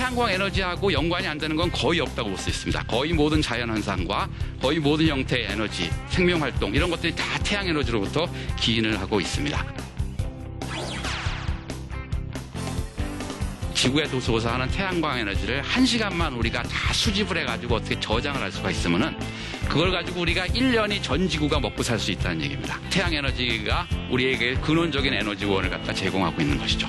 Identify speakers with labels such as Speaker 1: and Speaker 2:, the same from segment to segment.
Speaker 1: 태양광 에너지하고 연관이 안 되는 건 거의 없다고 볼 수 있습니다. 거의 모든 자연현상과 거의 모든 형태의 에너지, 생명활동 이런 것들이 다 태양에너지로부터 기인을 하고 있습니다. 지구에 도서하는 태양광 에너지를 1시간만 우리가 다 수집을 해가지고 어떻게 저장을 할 수가 있으면은 그걸 가지고 우리가 1년이 전 지구가 먹고 살 수 있다는 얘기입니다. 태양 에너지가 우리에게 근원적인 에너지원을 갖다 제공하고 있는 것이죠.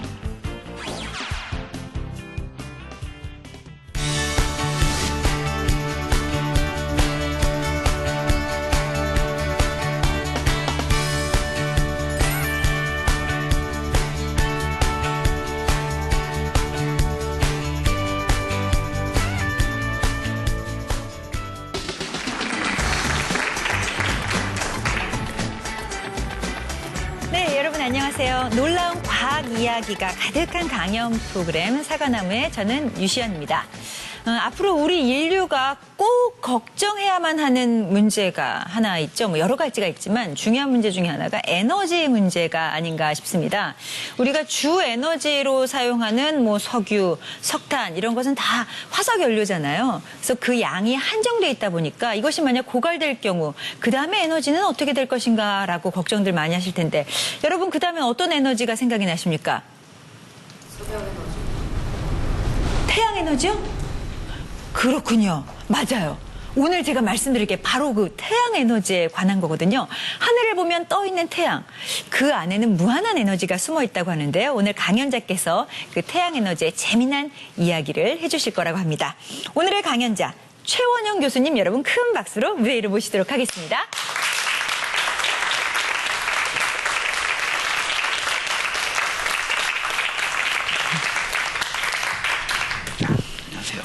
Speaker 2: 네, 여러분 안녕하세요. 놀라운 과학 이야기가 가득한 강연 프로그램 사과나무의 저는 유시연입니다. 앞으로 우리 인류가 꼭 걱정해야만 하는 문제가 하나 있죠. 뭐 여러 가지가 있지만 중요한 문제 중에 하나가 에너지 문제가 아닌가 싶습니다. 우리가 주 에너지로 사용하는 뭐 석유, 석탄 이런 것은 다 화석 연료잖아요. 그래서 그 양이 한정돼 있다 보니까 이것이 만약 고갈될 경우 그 다음에 에너지는 어떻게 될 것인가라고 걱정들 많이 하실 텐데 여러분 그 다음에 어떤 에너지가 생각이 나십니까? 태양 에너지요? 그렇군요. 맞아요. 오늘 제가 말씀드릴 게 바로 그 태양 에너지에 관한 거거든요. 하늘을 보면 떠 있는 태양, 그 안에는 무한한 에너지가 숨어 있다고 하는데요. 오늘 강연자께서 그 태양 에너지의 재미난 이야기를 해주실 거라고 합니다. 오늘의 강연자 최원영 교수님 여러분 큰 박수로 무대 위로 모시도록 하겠습니다.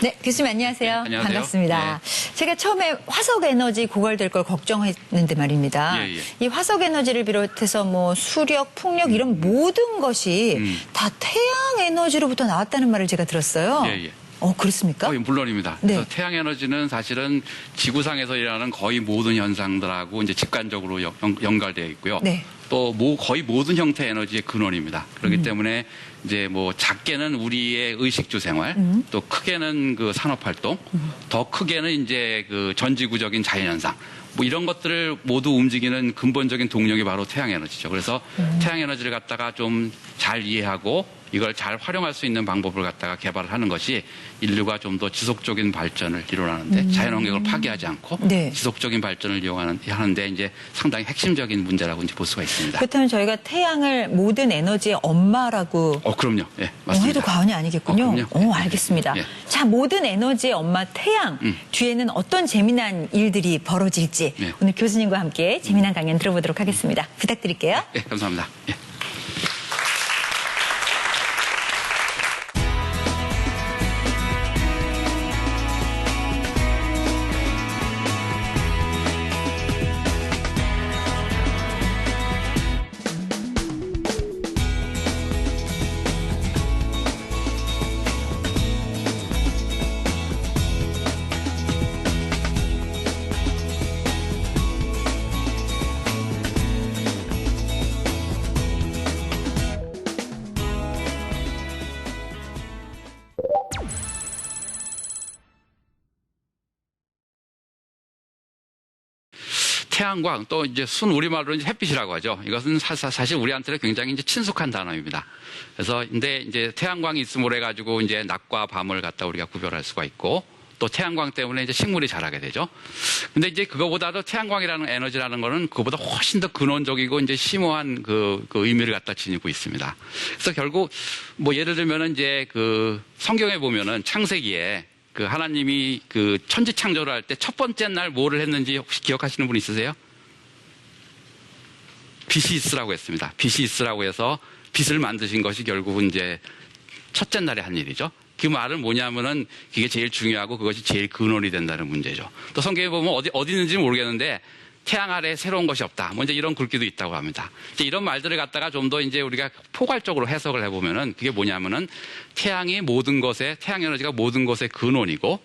Speaker 2: 네, 교수님 안녕하세요.
Speaker 1: 네, 안녕하세요.
Speaker 2: 반갑습니다.
Speaker 1: 예.
Speaker 2: 제가 처음에 화석 에너지 고갈될 걸 걱정했는데 말입니다.
Speaker 1: 예.
Speaker 2: 이 화석 에너지를 비롯해서 뭐 수력, 풍력 이런 모든 것이 다 태양 에너지로부터 나왔다는 말을 제가 들었어요.
Speaker 1: 예.
Speaker 2: 그렇습니까?
Speaker 1: 물론입니다.
Speaker 2: 네.
Speaker 1: 그래서 태양 에너지는 사실은 지구상에서 일어나는 거의 모든 현상들하고 이제 직관적으로 연결되어 있고요.
Speaker 2: 네.
Speaker 1: 또 거의 모든 형태의 에너지의 근원입니다. 그렇기 때문에 이제 뭐 작게는 우리의 의식주 생활, 또 크게는 그 산업 활동, 더 크게는 이제 그 전지구적인 자연현상. 뭐 이런 것들을 모두 움직이는 근본적인 동력이 바로 태양 에너지죠. 그래서 태양 에너지를 갖다가 좀 잘 이해하고 이걸 잘 활용할 수 있는 방법을 갖다가 개발을 하는 것이 인류가 좀 더 지속적인 발전을 이뤄나는데 자연환경을 파괴하지 않고
Speaker 2: 네.
Speaker 1: 지속적인 발전을 하는데 이제 상당히 핵심적인 문제라고 이제 볼 수가 있습니다.
Speaker 2: 그렇다면 저희가 태양을 모든 에너지의 엄마라고
Speaker 1: 그럼요. 예, 맞습니다.
Speaker 2: 해도 과언이 아니겠군요.
Speaker 1: 그럼요.
Speaker 2: 알겠습니다.
Speaker 1: 예.
Speaker 2: 자, 모든 에너지의 엄마 태양 뒤에는 어떤 재미난 일들이 벌어질지
Speaker 1: 네.
Speaker 2: 오늘 교수님과 함께 재미난 강연 들어보도록 하겠습니다. 부탁드릴게요.
Speaker 1: 예, 감사합니다. 예. 태양광 또 이제 순 우리말로 이제 햇빛이라고 하죠. 이것은 사실 우리한테는 굉장히 이제 친숙한 단어입니다. 그래서 근데 이제 태양광이 있음으로 해가지고 이제 낮과 밤을 갖다 우리가 구별할 수가 있고 또 태양광 때문에 이제 식물이 자라게 되죠. 근데 이제 그거보다도 태양광이라는 에너지라는 거는 그거보다 훨씬 더 근원적이고 이제 심오한 그 의미를 갖다 지니고 있습니다. 그래서 결국 뭐 예를 들면은 이제 그 성경에 보면은 창세기에 그 하나님이 그 천지 창조를 할 때 첫 번째 날 뭐를 했는지 혹시 기억하시는 분 있으세요? 빛이 있으라고 했습니다. 빛이 있으라고 해서 빛을 만드신 것이 결국은 이제 첫째 날에 한 일이죠. 그 말은 뭐냐면은 그게 제일 중요하고 그것이 제일 근원이 된다는 문제죠. 또 성경에 보면 어디 있는지 모르겠는데 태양 아래에 새로운 것이 없다. 뭐 이제 이런 글귀도 있다고 합니다. 이제 이런 말들을 갖다가 좀 더 이제 우리가 포괄적으로 해석을 해보면은 그게 뭐냐면은 태양 에너지가 모든 것의 근원이고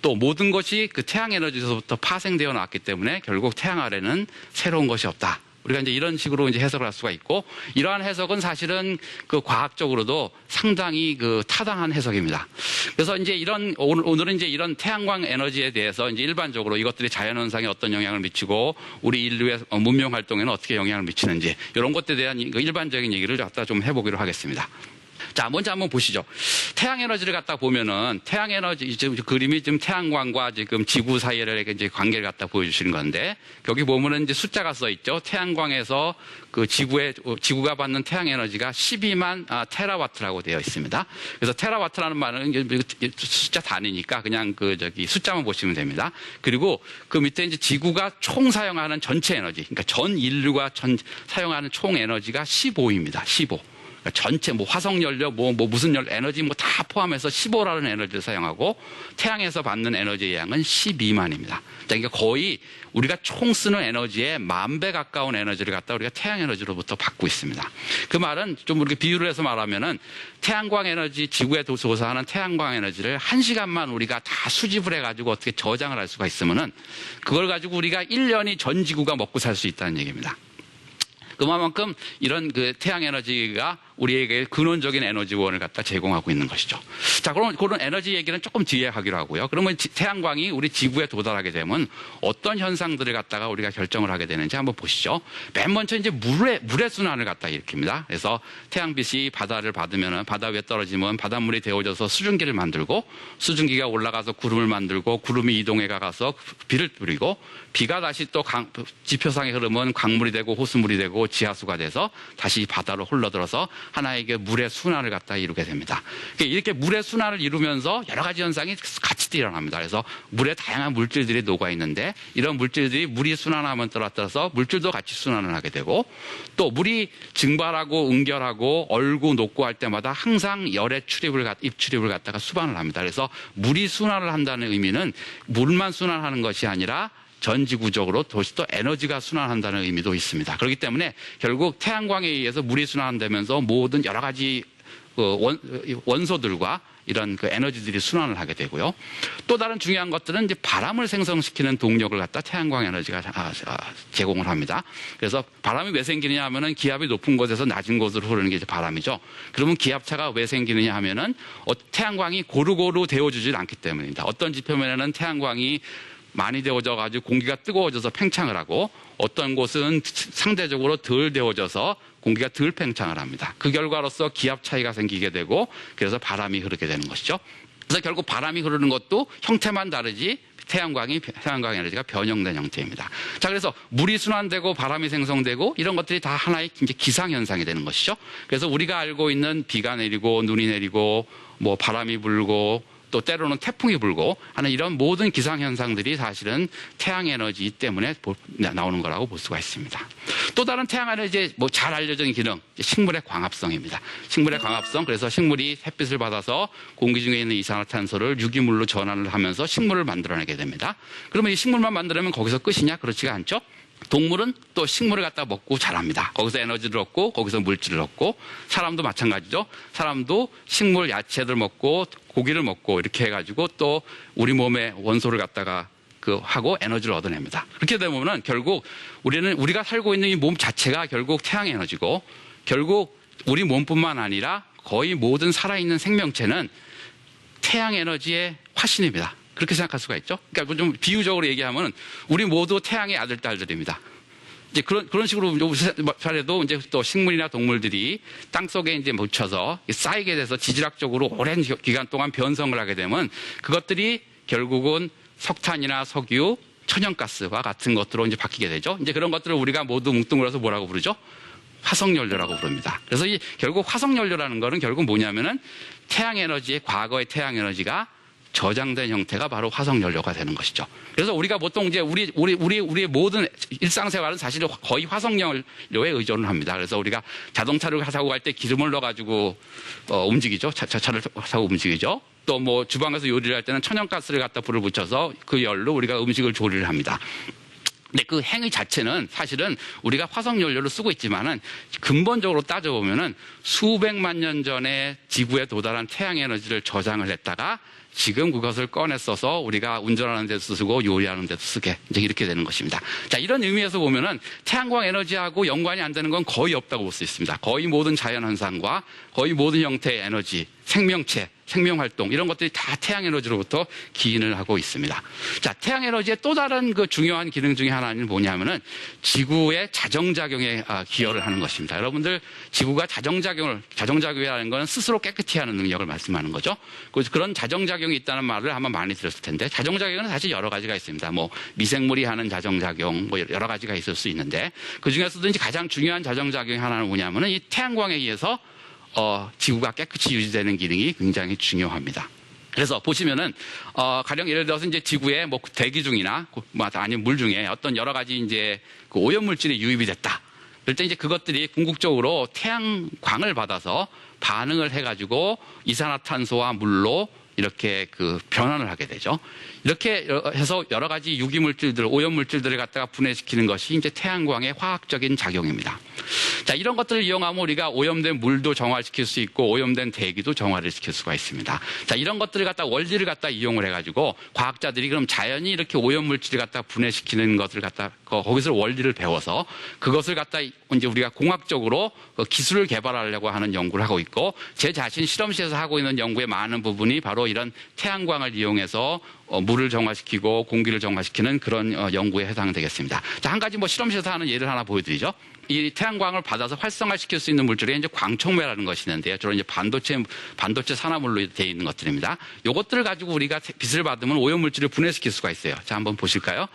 Speaker 1: 또 모든 것이 그 태양 에너지에서부터 파생되어 나왔기 때문에 결국 태양 아래는 새로운 것이 없다. 우리가 이제 이런 식으로 이제 해석을 할 수가 있고, 이러한 해석은 사실은 그 과학적으로도 상당히 그 타당한 해석입니다. 그래서 이제 오늘은 이제 이런 태양광 에너지에 대해서 이제 일반적으로 이것들이 자연현상에 어떤 영향을 미치고 우리 인류의 문명 활동에는 어떻게 영향을 미치는지 이런 것들에 대한 일반적인 얘기를 갖다 좀 해보기로 하겠습니다. 자, 먼저 한번 보시죠. 태양 에너지를 갖다 보면은 태양 에너지 지금 그림이 지금 태양광과 지금 지구 사이의 이제 관계를 갖다 보여주시는 건데, 여기 보면은 이제 숫자가 써 있죠. 태양광에서 그 지구가 받는 태양 에너지가 12만 테라와트라고 되어 있습니다. 그래서 테라와트라는 말은 이제 숫자 단위니까 그냥 숫자만 보시면 됩니다. 그리고 그 밑에 이제 지구가 총 사용하는 전체 에너지, 그러니까 전 인류가 사용하는 총 에너지가 15입니다. 15. 전체 화석 연료 무슨 연료 에너지 다 포함해서 15라는 에너지를 사용하고, 태양에서 받는 에너지의 양은 12만입니다. 그러니까 거의 우리가 총 쓰는 에너지의 10,000배 가까운 에너지를 갖다 우리가 태양 에너지로부터 받고 있습니다. 그 말은 좀 우리가 비유를 해서 말하면은 태양광 에너지, 지구에 조사하는 태양광 에너지를 1시간만 우리가 다 수집을 해가지고 어떻게 저장을 할 수가 있으면은 그걸 가지고 우리가 1년이 전 지구가 먹고 살 수 있다는 얘기입니다. 그만큼 이런 그 태양 에너지가 우리에게 근원적인 에너지원을 갖다 제공하고 있는 것이죠. 자, 그럼 그런 에너지 얘기는 조금 뒤에 하기로 하고요. 그러면 태양광이 우리 지구에 도달하게 되면 어떤 현상들을 갖다가 우리가 결정을 하게 되는지 한번 보시죠. 맨 먼저 이제 물의 순환을 갖다 일으킵니다. 그래서 태양빛이 바다를 받으면 바다 위에 떨어지면 바닷물이 데워져서 수증기를 만들고, 수증기가 올라가서 구름을 만들고, 구름이 이동해 가서 비를 뿌리고, 비가 다시 또 지표상에 흐르면 강물이 되고 호수물이 되고 지하수가 돼서 다시 바다로 흘러들어서 하나의 물의 순환을 갖다 이루게 됩니다. 이렇게 물의 순환을 이루면서 여러 가지 현상이 같이 일어납니다. 그래서 물에 다양한 물질들이 녹아 있는데, 이런 물질들이 물이 순환하면 따라서 물질도 같이 순환을 하게 되고, 또 물이 증발하고 응결하고 얼고 녹고 할 때마다 항상 열의 입출입을 갖다가 수반을 합니다. 그래서 물이 순환을 한다는 의미는 물만 순환하는 것이 아니라 전지구적으로 도시 또 에너지가 순환한다는 의미도 있습니다. 그렇기 때문에 결국 태양광에 의해서 물이 순환되면서 모든 여러 가지 원소들과 이런 그 에너지들이 순환을 하게 되고요. 또 다른 중요한 것들은 이제 바람을 생성시키는 동력을 갖다 태양광 에너지가 제공을 합니다. 그래서 바람이 왜 생기느냐 하면은 기압이 높은 곳에서 낮은 곳으로 흐르는 게 이제 바람이죠. 그러면 기압차가 왜 생기느냐 하면은 태양광이 고루고루 데워주질 않기 때문입니다. 어떤 지표면에는 태양광이 많이 데워져 가지고 공기가 뜨거워져서 팽창을 하고, 어떤 곳은 상대적으로 덜 데워져서 공기가 덜 팽창을 합니다. 그 결과로서 기압 차이가 생기게 되고, 그래서 바람이 흐르게 되는 것이죠. 그래서 결국 바람이 흐르는 것도 형태만 다르지 태양광 에너지가 변형된 형태입니다. 자, 그래서 물이 순환되고 바람이 생성되고 이런 것들이 다 하나의 이제 기상 현상이 되는 것이죠. 그래서 우리가 알고 있는 비가 내리고 눈이 내리고 바람이 불고 또 때로는 태풍이 불고 하는 이런 모든 기상현상들이 사실은 태양에너지 때문에 나오는 거라고 볼 수가 있습니다. 또 다른 태양에너지의 잘 알려진 기능, 식물의 광합성입니다. 식물의 광합성, 그래서 식물이 햇빛을 받아서 공기 중에 있는 이산화탄소를 유기물로 전환을 하면서 식물을 만들어내게 됩니다. 그러면 이 식물만 만들면 거기서 끝이냐? 그렇지가 않죠. 동물은 또 식물을 갖다 먹고 자랍니다. 거기서 에너지를 얻고 거기서 물질을 얻고, 사람도 마찬가지죠. 사람도 식물, 야채들 먹고 고기를 먹고 이렇게 해가지고 또 우리 몸의 원소를 갖다가 하고 에너지를 얻어냅니다. 그렇게 되면은 결국 우리가 살고 있는 이 몸 자체가 결국 태양 에너지고, 결국 우리 몸뿐만 아니라 거의 모든 살아있는 생명체는 태양 에너지의 화신입니다. 그렇게 생각할 수가 있죠. 그러니까 좀 비유적으로 얘기하면 우리 모두 태양의 아들, 딸들입니다. 이제 그런 식으로 잘해도 이제 또 식물이나 동물들이 땅 속에 이제 묻혀서 쌓이게 돼서 지질학적으로 오랜 기간 동안 변성을 하게 되면 그것들이 결국은 석탄이나 석유, 천연가스와 같은 것들로 이제 바뀌게 되죠. 이제 그런 것들을 우리가 모두 뭉뚱그려서 뭐라고 부르죠? 화석연료라고 부릅니다. 그래서 결국 화석연료라는 거는 결국 뭐냐면은 과거의 태양에너지가 저장된 형태가 바로 화석연료가 되는 것이죠. 그래서 우리가 보통 이제 우리의 모든 일상생활은 사실 거의 화석연료에 의존을 합니다. 그래서 우리가 자동차를 사고 갈 때 기름을 넣어가지고 움직이죠. 차를 타고 움직이죠. 또 주방에서 요리를 할 때는 천연가스를 갖다 불을 붙여서 그 열로 우리가 음식을 조리를 합니다. 근데 그 행위 자체는 사실은 우리가 화석연료를 쓰고 있지만은 근본적으로 따져보면은 수백만 년 전에 지구에 도달한 태양에너지를 저장을 했다가 지금 그것을 꺼내 써서 우리가 운전하는 데도 쓰고 요리하는 데도 쓰게 이제 이렇게 되는 것입니다. 자, 이런 의미에서 보면은 태양광 에너지하고 연관이 안 되는 건 거의 없다고 볼 수 있습니다. 거의 모든 자연현상과 거의 모든 형태의 에너지, 생명체, 생명활동 이런 것들이 다 태양에너지로부터 기인을 하고 있습니다. 자, 태양에너지의 또 다른 그 중요한 기능 중에 하나는 뭐냐면은 지구의 자정작용에 기여를 하는 것입니다. 여러분들 지구가 자정작용이라는 것은 스스로 깨끗이 하는 능력을 말씀하는 거죠. 그래서 그런 자정작용이 있다는 말을 아마 많이 들었을 텐데 자정작용은 사실 여러 가지가 있습니다. 뭐 미생물이 하는 자정작용 뭐 여러 가지가 있을 수 있는데 그 중에서도 이제 가장 중요한 자정작용이 하나는 뭐냐면은 이 태양광에 의해서 지구가 깨끗이 유지되는 기능이 굉장히 중요합니다. 그래서 보시면은 가령 예를 들어서 이제 지구에 뭐 대기 중이나 아니면 물 중에 어떤 여러 가지 이제 그 오염 물질이 유입이 됐다. 그럴 때 이제 그것들이 궁극적으로 태양광을 받아서 반응을 해가지고 이산화탄소와 물로 이렇게 그 변환을 하게 되죠. 이렇게 해서 여러 가지 유기물질들, 오염물질들을 갖다가 분해시키는 것이 이제 태양광의 화학적인 작용입니다. 자, 이런 것들을 이용하면 우리가 오염된 물도 정화시킬 수 있고 오염된 대기도 정화를 시킬 수가 있습니다. 자, 이런 것들을 갖다 원리를 갖다 이용을 해가지고 과학자들이 그럼 자연히 이렇게 오염물질을 갖다 분해시키는 것을 갖다 거기서 원리를 배워서 그것을 갖다 이제 우리가 공학적으로 기술을 개발하려고 하는 연구를 하고 있고 제 자신 실험실에서 하고 있는 연구의 많은 부분이 바로 이런 태양광을 이용해서 물을 정화시키고 공기를 정화시키는 그런 연구에 해당되겠습니다. 자, 한 가지 뭐 실험실에서 하는 예를 하나 보여드리죠. 이 태양광을 받아서 활성화시킬 수 있는 물질이 이제 광촉매라는 것이 있는데요. 주로 이제 반도체 산화물로 되어 있는 것들입니다. 요것들을 가지고 우리가 빛을 받으면 오염물질을 분해시킬 수가 있어요. 자, 한번 보실까요?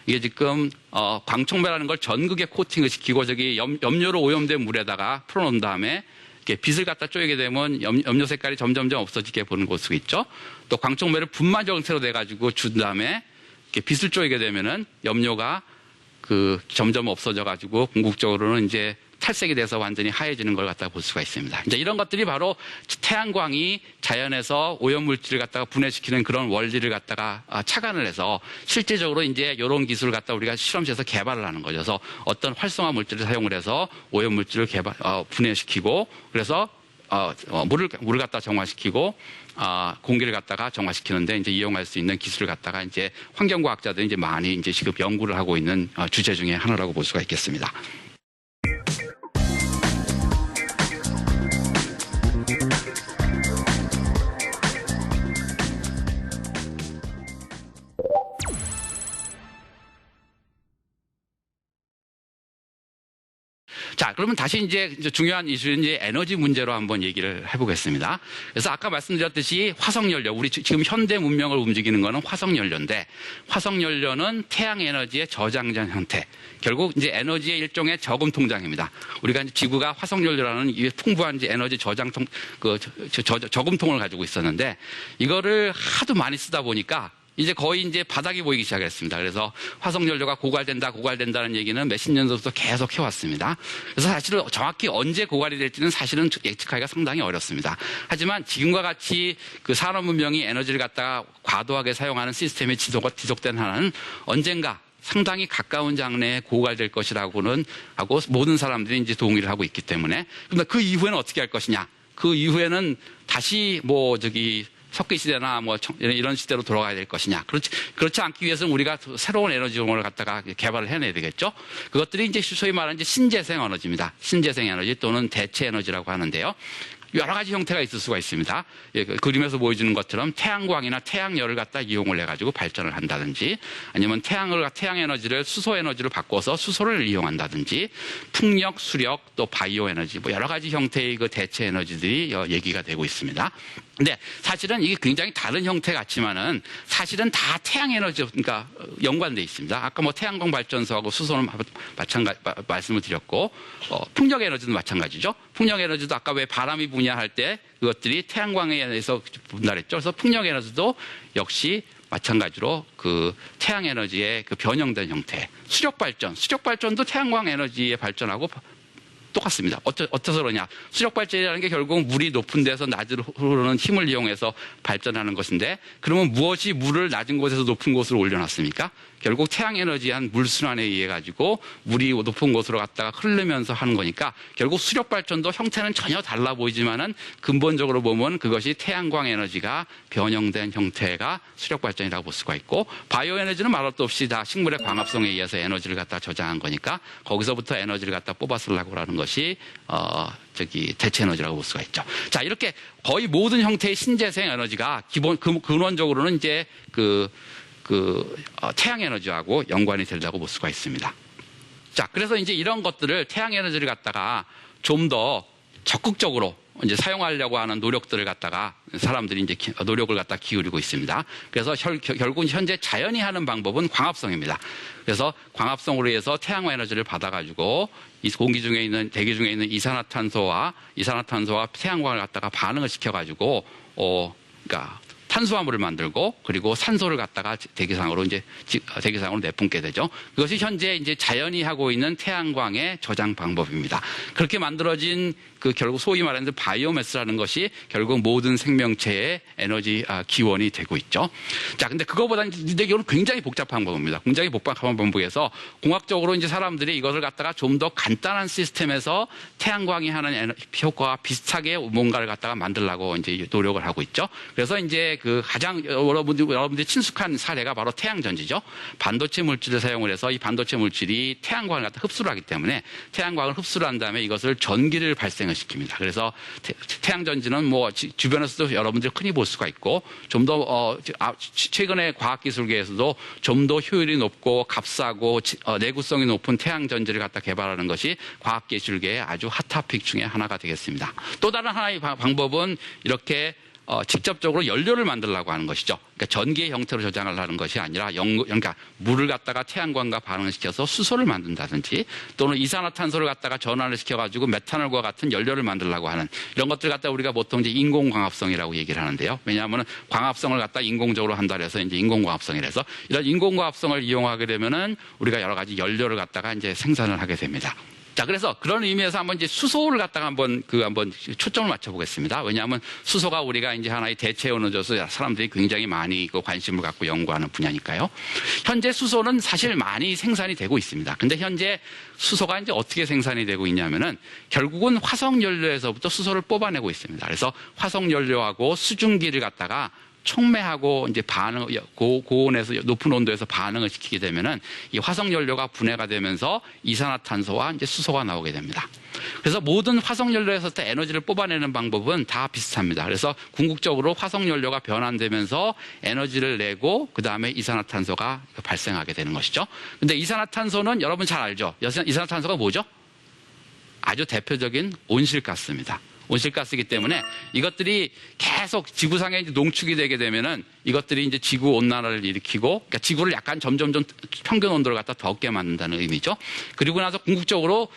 Speaker 1: 이게 지금 광촉매라는 걸 전극에 코팅을 시키고 저기 염료로 오염된 물에다가 풀어놓은 다음에 빛을 갖다 쪼이게 되면 염료 색깔이 점점점 없어지게 보는 볼 수 있죠. 또 광촉매를 분말 형태로 돼가지고 준 다음에 빛을 쪼이게 되면은 염료가 그 점점 없어져가지고 궁극적으로는 이제 탈색이 돼서 완전히 하얘지는 걸 갖다가 볼 수가 있습니다. 이제 이런 것들이 바로 태양광이 자연에서 오염물질을 갖다가 분해시키는 그런 원리를 갖다가 착안을 해서 실제적으로 이제 이런 기술을 갖다 우리가 실험실에서 개발을 하는 거죠. 그래서 어떤 활성화 물질을 사용을 해서 오염물질을 분해시키고 그래서 물을 갖다 정화시키고 공기를 갖다가 정화시키는데 이제 이용할 수 있는 기술을 갖다가 이제 환경과학자들이 이제 많이 이제 지금 연구를 하고 있는 주제 중에 하나라고 볼 수가 있겠습니다. 자, 그러면 다시 이제 중요한 이슈는 이제 에너지 문제로 한번 얘기를 해보겠습니다. 그래서 아까 말씀드렸듯이 화석연료, 우리 지금 현대 문명을 움직이는 거는 화석연료인데, 화석연료는 태양에너지의 저장전 형태. 결국 이제 에너지의 일종의 저금 통장입니다. 우리가 이제 지구가 화석연료라는 이 풍부한 이제 에너지 저장통, 저금통을 가지고 있었는데, 이거를 하도 많이 쓰다 보니까 이제 거의 이제 바닥이 보이기 시작했습니다. 그래서 화석연료가 고갈된다는 얘기는 몇십 년 전부터 계속 해왔습니다. 그래서 사실은 정확히 언제 고갈이 될지는 사실은 예측하기가 상당히 어렵습니다. 하지만 지금과 같이 그 산업 문명이 에너지를 갖다가 과도하게 사용하는 시스템이 지속된 한은 언젠가 상당히 가까운 장래에 고갈될 것이라고는 하고 모든 사람들이 이제 동의를 하고 있기 때문에 그런데 그 이후에는 어떻게 할 것이냐? 그 이후에는 다시 석기 시대나 이런 시대로 돌아가야 될 것이냐. 그렇지 않기 위해서는 우리가 새로운 에너지원을 갖다가 개발을 해내야 되겠죠. 그것들이 이제 소위 말하는 신재생 에너지입니다. 신재생 에너지 또는 대체 에너지라고 하는데요. 여러 가지 형태가 있을 수가 있습니다. 그림에서 보여주는 것처럼 태양광이나 태양열을 갖다 이용을 해가지고 발전을 한다든지 아니면 태양 에너지를 수소 에너지로 바꿔서 수소를 이용한다든지 풍력, 수력, 또 바이오 에너지 여러 가지 형태의 그 대체 에너지들이 얘기가 되고 있습니다. 근데 사실은 이게 굉장히 다른 형태 같지만은 사실은 다 태양 에너지 그러니까 연관돼 있습니다. 아까 태양광 발전소하고 수소는 말씀을 드렸고 풍력 에너지도 마찬가지죠. 풍력 에너지도 아까 왜 바람이 분야할 때 그것들이 태양광에 의해서 분달했죠. 그래서 풍력 에너지도 역시 마찬가지로 그 태양 에너지의 그 변형된 형태. 수력 발전도 태양광 에너지의 발전하고 똑같습니다. 어째서 그러냐. 수력 발전이라는 게 결국 물이 높은 데서 낮으로 흐르는 힘을 이용해서 발전하는 것인데 그러면 무엇이 물을 낮은 곳에서 높은 곳으로 올려놨습니까? 결국 태양에너지에 한 물순환에 의해 가지고 물이 높은 곳으로 갔다가 흐르면서 하는 거니까 결국 수력발전도 형태는 전혀 달라 보이지만은 근본적으로 보면 그것이 태양광 에너지가 변형된 형태가 수력발전이라고 볼 수가 있고, 바이오 에너지는 말할 것 없이 다 식물의 광합성에 의해서 에너지를 갖다 저장한 거니까 거기서부터 에너지를 갖다 뽑아쓰려고 하는 것이 대체 에너지라고 볼 수가 있죠. 자, 이렇게 거의 모든 형태의 신재생 에너지가 근원적으로는 이제 태양 에너지하고 연관이 된다고 볼 수가 있습니다. 자, 그래서 이제 이런 것들을 태양 에너지를 갖다가 좀 더 적극적으로 이제 사용하려고 하는 노력들을 갖다가 사람들이 이제 노력을 갖다 기울이고 있습니다. 그래서 결국 현재 자연이 하는 방법은 광합성입니다. 그래서 광합성으로 해서 태양광 에너지를 받아가지고 이 공기 중에 있는 대기 중에 있는 이산화탄소와 태양광을 갖다가 반응을 시켜가지고 그러니까 탄수화물을 만들고 그리고 산소를 갖다가 대기상으로 내뿜게 되죠. 그것이 현재 이제 자연이 하고 있는 태양광의 저장 방법입니다. 그렇게 만들어진 결국 소위 말하는 바이오매스라는 것이 결국 모든 생명체의 에너지 기원이 되고 있죠. 자, 근데 그거보다는 이건 굉장히 복잡한 방법입니다. 굉장히 복잡한 방법에서 공학적으로 이제 사람들이 이것을 갖다가 좀 더 간단한 시스템에서 태양광이 하는 효과와 비슷하게 뭔가를 갖다가 만들려고 이제 노력을 하고 있죠. 그래서 이제 가장 여러분들이 친숙한 사례가 바로 태양전지죠. 반도체 물질을 사용을 해서 이 반도체 물질이 태양광을 갖다 흡수를 하기 때문에 태양광을 흡수를 한 다음에 이것을 전기를 발생시킵니다. 그래서 태양전지는 뭐 주변에서도 여러분들이 흔히 볼 수가 있고, 좀 더 최근에 과학기술계에서도 좀 더 효율이 높고 값싸고 내구성이 높은 태양전지를 갖다 개발하는 것이 과학기술계의 아주 핫토픽 중에 하나가 되겠습니다. 또 다른 하나의 방법은 이렇게 직접적으로 연료를 만들려고 하는 것이죠. 그러니까 전기의 형태로 저장을 하는 것이 아니라 그러니까 물을 갖다가 태양광과 반응을 시켜서 수소를 만든다든지, 또는 이산화탄소를 갖다가 전환을 시켜가지고 메탄올과 같은 연료를 만들려고 하는 이런 것들 갖다 우리가 보통 이제 인공광합성이라고 얘기를 하는데요. 왜냐하면 광합성을 갖다 인공적으로 한다 해서 이제 인공광합성이라서, 이런 인공광합성을 이용하게 되면은 우리가 여러 가지 연료를 갖다가 이제 생산을 하게 됩니다. 자, 그래서 그런 의미에서 한번 이제 수소를 갖다가 한번 초점을 맞춰보겠습니다. 왜냐하면 수소가 우리가 이제 하나의 대체 에너지로서 사람들이 굉장히 많이 관심을 갖고 연구하는 분야니까요. 현재 수소는 사실 많이 생산이 되고 있습니다. 근데 현재 수소가 이제 어떻게 생산이 되고 있냐면은 결국은 화석연료에서부터 수소를 뽑아내고 있습니다. 그래서 화석연료하고 수증기를 갖다가 촉매하고 이제 고온에서 높은 온도에서 반응을 시키게 되면은 이 화석연료가 분해가 되면서 이산화탄소와 이제 수소가 나오게 됩니다. 그래서 모든 화석연료에서 에너지를 뽑아내는 방법은 다 비슷합니다. 그래서 궁극적으로 화석연료가 변환되면서 에너지를 내고 그 다음에 이산화탄소가 발생하게 되는 것이죠. 근데 이산화탄소는 여러분 잘 알죠? 이산화탄소가 뭐죠? 아주 대표적인 온실가스입니다. 온실가스이기 때문에 이것들이 계속 지구상에 이제 농축이 되게 되면은 이것들이 이제 지구 온난화를 일으키고, 그러니까 지구를 약간 점점 평균 온도를 갖다 덥게 만든다는 의미죠. 그리고 나서 궁극적으로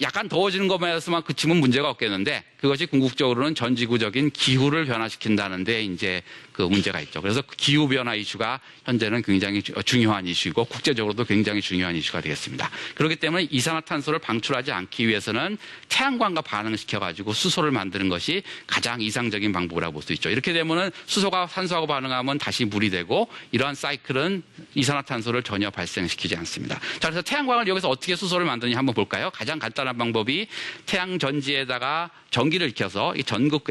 Speaker 1: 약간 더워지는 것만으로만 그치면 문제가 없겠는데, 그것이 궁극적으로는 전 지구적인 기후를 변화시킨다는데 이제 그 문제가 있죠. 그래서 기후 변화 이슈가 현재는 굉장히 중요한 이슈이고 국제적으로도 굉장히 중요한 이슈가 되겠습니다. 그렇기 때문에 이산화탄소를 방출하지 않기 위해서는 태양광과 반응을 시켜가지고 수소를 만드는 것이 가장 이상적인 방법이라고 볼 수 있죠. 이렇게 되면은 수소가 산소하고 반응하면 다시 물이 되고, 이러한 사이클은 이산화탄소를 전혀 발생시키지 않습니다. 자, 그래서 태양광을 여기서 어떻게 수소를 만드느냐 한번 볼까요? 가장 간단한 방법이 태양전지에다가 전기를 익혀서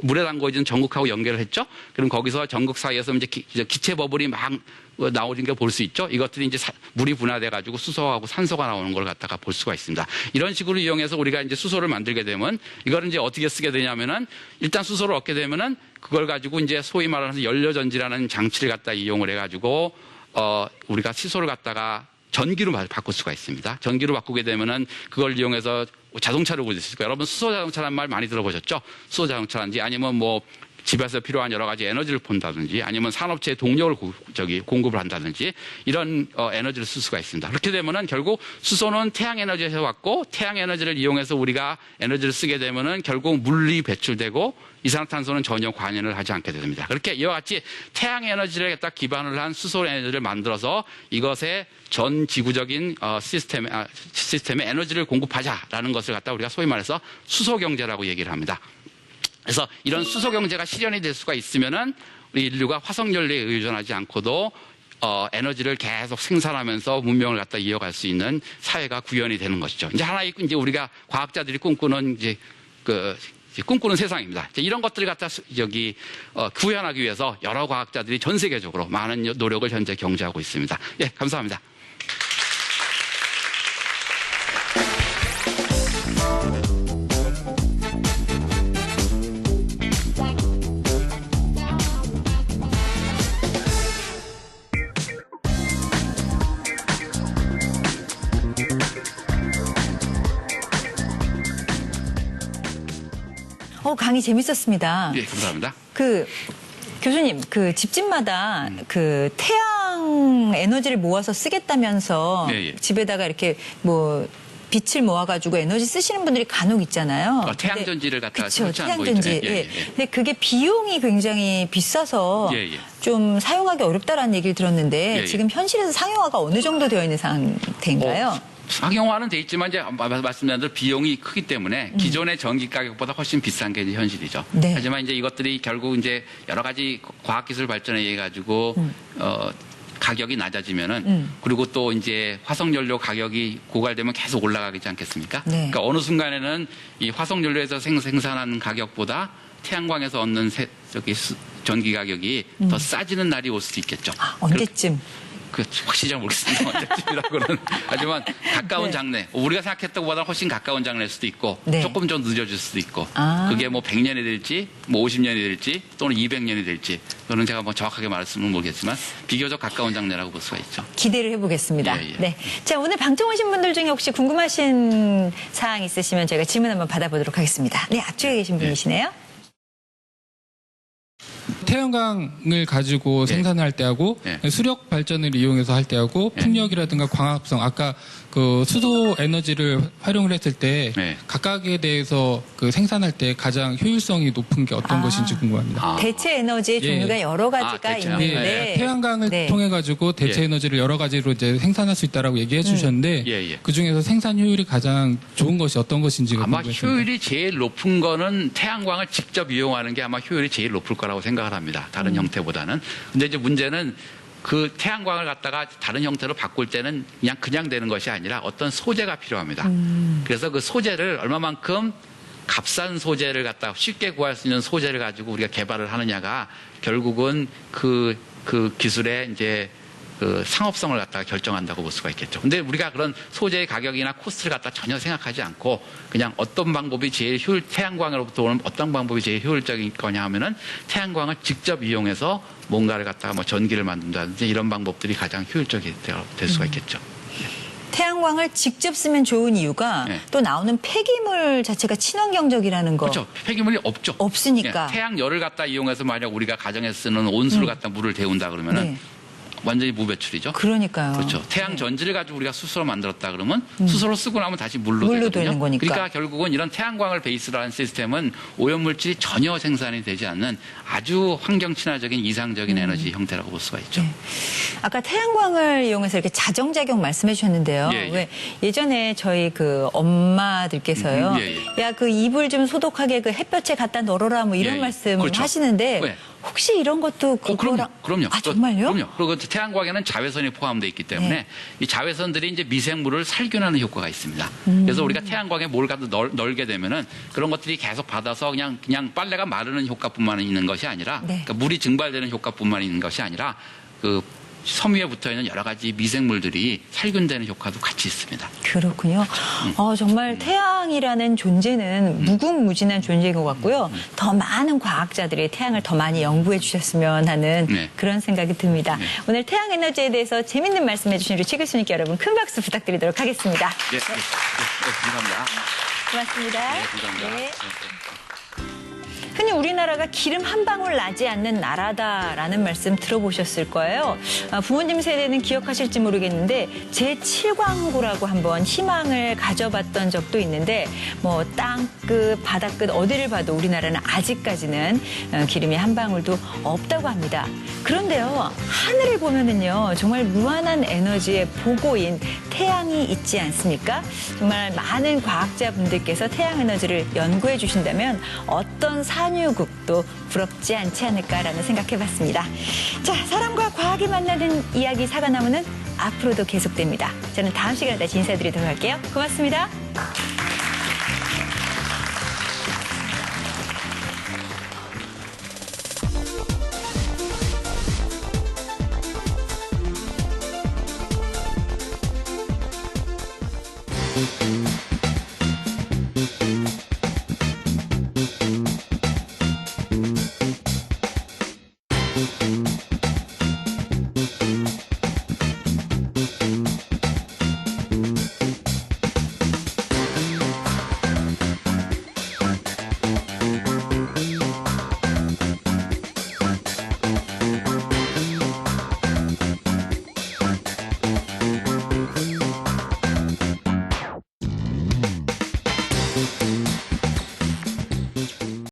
Speaker 1: 물에 담궈진 전극하고 연결을 했죠. 그럼 거기서 전극 사이에서 이제 기체 버블이 막 나오는 걸 볼 수 있죠. 이것들이 이제 물이 분화돼 가지고 수소하고 산소가 나오는 걸 갖다가 볼 수가 있습니다. 이런 식으로 이용해서 우리가 이제 수소를 만들게 되면 이거를 이제 어떻게 쓰게 되냐면은, 일단 수소를 얻게 되면은 그걸 가지고 이제 소위 말하는 연료전지라는 장치를 갖다 이용을 해 가지고 우리가 수소를 갖다가 전기로 바꿀 수가 있습니다. 전기로 바꾸게 되면은 그걸 이용해서 자동차를 볼 수 있을 거예요. 여러분 수소 자동차라는 말 많이 들어보셨죠? 수소 자동차라든지 아니면 뭐 집에서 필요한 여러 가지 에너지를 폰다든지 아니면 산업체에 동력을 공급을 한다든지 이런 에너지를 쓸 수가 있습니다. 그렇게 되면은 결국 수소는 태양 에너지에서 왔고, 태양 에너지를 이용해서 우리가 에너지를 쓰게 되면은 결국 물이 배출되고 이산화탄소는 전혀 관여를 하지 않게 됩니다. 그렇게 이와 같이 태양 에너지를 갖다 기반을 한 수소 에너지를 만들어서 이것에 전 지구적인 시스템에 에너지를 공급하자라는 것을 갖다 우리가 소위 말해서 수소 경제라고 얘기를 합니다. 그래서 이런 수소 경제가 실현이 될 수가 있으면은 우리 인류가 화석 연료에 의존하지 않고도 에너지를 계속 생산하면서 문명을 갖다 이어갈 수 있는 사회가 구현이 되는 것이죠. 이제 하나의 이제 우리가 과학자들이 꿈꾸는 이제 꿈꾸는 세상입니다. 이런 것들을 갖다 구현하기 위해서 여러 과학자들이 전 세계적으로 많은 노력을 현재 경주하고 있습니다. 예, 감사합니다.
Speaker 2: 강의 재밌었습니다.
Speaker 1: 예, 감사합니다.
Speaker 2: 교수님, 집집마다 태양 에너지를 모아서 쓰겠다면서
Speaker 1: 예, 예.
Speaker 2: 집에다가 이렇게 빛을 모아가지고 에너지 쓰시는 분들이 간혹 있잖아요.
Speaker 1: 태양전지를 갖다
Speaker 2: 그쵸,
Speaker 1: 설치하는 거
Speaker 2: 태양전지.
Speaker 1: 있죠.
Speaker 2: 예. 근데 그게 비용이 굉장히 비싸서
Speaker 1: 예, 예.
Speaker 2: 좀 사용하기 어렵다라는 얘기를 들었는데
Speaker 1: 예, 예.
Speaker 2: 지금 현실에서 상용화가 어느 정도 되어 있는 상태인가요?
Speaker 1: 상용화는 돼 있지만 이제 말씀드린 대로 비용이 크기 때문에 기존의 전기 가격보다 훨씬 비싼 게 이제 현실이죠.
Speaker 2: 네.
Speaker 1: 하지만 이제 이것들이 결국 이제 여러 가지 과학기술 발전에 의해 가지고 가격이 낮아지면은 그리고 또 이제 화석연료 가격이 고갈되면 계속 올라가지 않겠습니까?
Speaker 2: 네.
Speaker 1: 그러니까 어느 순간에는 이 화석연료에서 생산하는 가격보다 태양광에서 얻는 전기 가격이 더 싸지는 날이 올 수도 있겠죠.
Speaker 2: 언제쯤?
Speaker 1: 확실히 잘 모르겠습니다. 언제쯤이라고는. 하지만 가까운
Speaker 2: 네.
Speaker 1: 장래. 우리가 생각했던 것보다 훨씬 가까운 장래일 수도 있고
Speaker 2: 네.
Speaker 1: 조금 좀 늦어질 수도 있고 그게 100년이 될지 50년이 될지 또는 200년이 될지 그거는 제가 정확하게 말씀을 모르겠지만 비교적 가까운 장래라고 볼 수가 있죠.
Speaker 2: 기대를 해보겠습니다.
Speaker 1: 예, 예.
Speaker 2: 네. 자, 오늘 방청 오신 분들 중에 혹시 궁금하신 사항 있으시면 저희가 질문 한번 받아보도록 하겠습니다. 네, 앞쪽에 계신 분이시네요.
Speaker 3: 태양광을 가지고 생산할 때하고 수력 발전을 이용해서 할 때하고 풍력이라든가 광합성 아까 수소 에너지를 활용을 했을 때 각각에 대해서 생산할 때 가장 효율성이 높은 게 어떤 것인지 궁금합니다.
Speaker 2: 대체 에너지의 종류가 여러 가지가 있는데
Speaker 3: 태양광을 통해 가지고 대체 에너지를 여러 가지로 이제 생산할 수 있다라고 얘기해 주셨는데 그 중에서 생산 효율이 가장 좋은 것이 어떤 것인지가
Speaker 1: 아마
Speaker 3: 궁금했습니다.
Speaker 1: 효율이 제일 높은 거는 태양광을 직접 이용하는 게 아마 효율이 제일 높을 거라고 생각을 합니다. 다른 형태보다는. 근데 이제 문제는 그 태양광을 갖다가 다른 형태로 바꿀 때는 그냥 되는 것이 아니라 어떤 소재가 필요합니다. 그래서 그 소재를 얼마만큼 값싼 소재를 갖다가 쉽게 구할 수 있는 소재를 가지고 우리가 개발을 하느냐가 결국은 그 기술의 이제 상업성을 갖다가 결정한다고 볼 수가 있겠죠. 근데 우리가 그런 소재의 가격이나 코스트를 갖다 전혀 생각하지 않고 그냥 어떤 방법이 제일 태양광으로부터 오는 어떤 방법이 제일 효율적인 거냐 하면은 태양광을 직접 이용해서 뭔가를 갖다가 전기를 만든다든지 이런 방법들이 가장 효율적이 될 수가 있겠죠.
Speaker 2: 태양광을 직접 쓰면 좋은 이유가 또 나오는 폐기물 자체가 친환경적이라는 거.
Speaker 1: 그렇죠. 폐기물이 없죠.
Speaker 2: 없으니까.
Speaker 1: 태양열을 갖다 이용해서 만약 우리가 가정에서 쓰는 온수를 갖다 물을 데운다 그러면은 완전히 무배출이죠.
Speaker 2: 그러니까요.
Speaker 1: 그렇죠. 태양 전지를 가지고 우리가 수소로 만들었다 그러면 수소로 쓰고 나면 다시 물로
Speaker 2: 물로
Speaker 1: 되거든요.
Speaker 2: 되는 거니까.
Speaker 1: 그러니까 결국은 이런 태양광을 베이스로 한 시스템은 오염물질이 전혀 생산이 되지 않는 아주 환경 친화적인 이상적인 에너지 형태라고 볼 수가 있죠.
Speaker 2: 아까 태양광을 이용해서 이렇게 자정작용 말씀해 주셨는데요. 왜 예전에 저희 엄마들께서요. 야, 이불 좀 소독하게 햇볕에 갖다 널어라 뭐 이런 말씀을
Speaker 1: 그렇죠.
Speaker 2: 하시는데 혹시 이런 것도 그거랑
Speaker 1: 그럼요.
Speaker 2: 아, 정말요?
Speaker 1: 그럼요. 그리고 태양광에는 자외선이 포함되어 있기 때문에 이 자외선들이 이제 미생물을 살균하는 효과가 있습니다. 그래서 우리가 태양광에 뭘 갖다 널게 되면은 그런 것들이 계속 받아서 그냥 빨래가 마르는 효과뿐만 있는 것이 아니라 그러니까 물이 증발되는 효과뿐만 있는 것이 아니라 섬 위에 붙어 있는 여러 가지 미생물들이 살균되는 효과도 같이 있습니다.
Speaker 2: 그렇군요. 정말 태양이라는 존재는 무궁무진한 존재인 것 같고요. 더 많은 과학자들이 태양을 더 많이 연구해 주셨으면 하는 그런 생각이 듭니다. 오늘 태양 에너지에 대해서 재밌는 말씀해 주신 우리 최 교수님께 여러분 큰 박수 부탁드리도록 하겠습니다.
Speaker 1: 감사합니다.
Speaker 2: 고맙습니다.
Speaker 1: 감사합니다.
Speaker 2: 흔히 우리나라가 기름 한 방울 나지 않는 나라다라는 말씀 들어보셨을 거예요. 부모님 세대는 기억하실지 모르겠는데 제7광구라고 한번 희망을 가져봤던 적도 있는데 땅끝, 바다끝 어디를 봐도 우리나라는 아직까지는 기름이 한 방울도 없다고 합니다. 그런데요, 하늘을 보면은요, 정말 무한한 에너지의 보고인 태양이 있지 않습니까? 정말 많은 과학자분들께서 태양 에너지를 연구해 주신다면 어떤 한유국도 부럽지 않지 않을까라는 생각해봤습니다. 자, 사람과 과학이 만나는 이야기 사과나무는 앞으로도 계속됩니다. 저는 다음 시간에 다시 인사드리도록 할게요. 고맙습니다.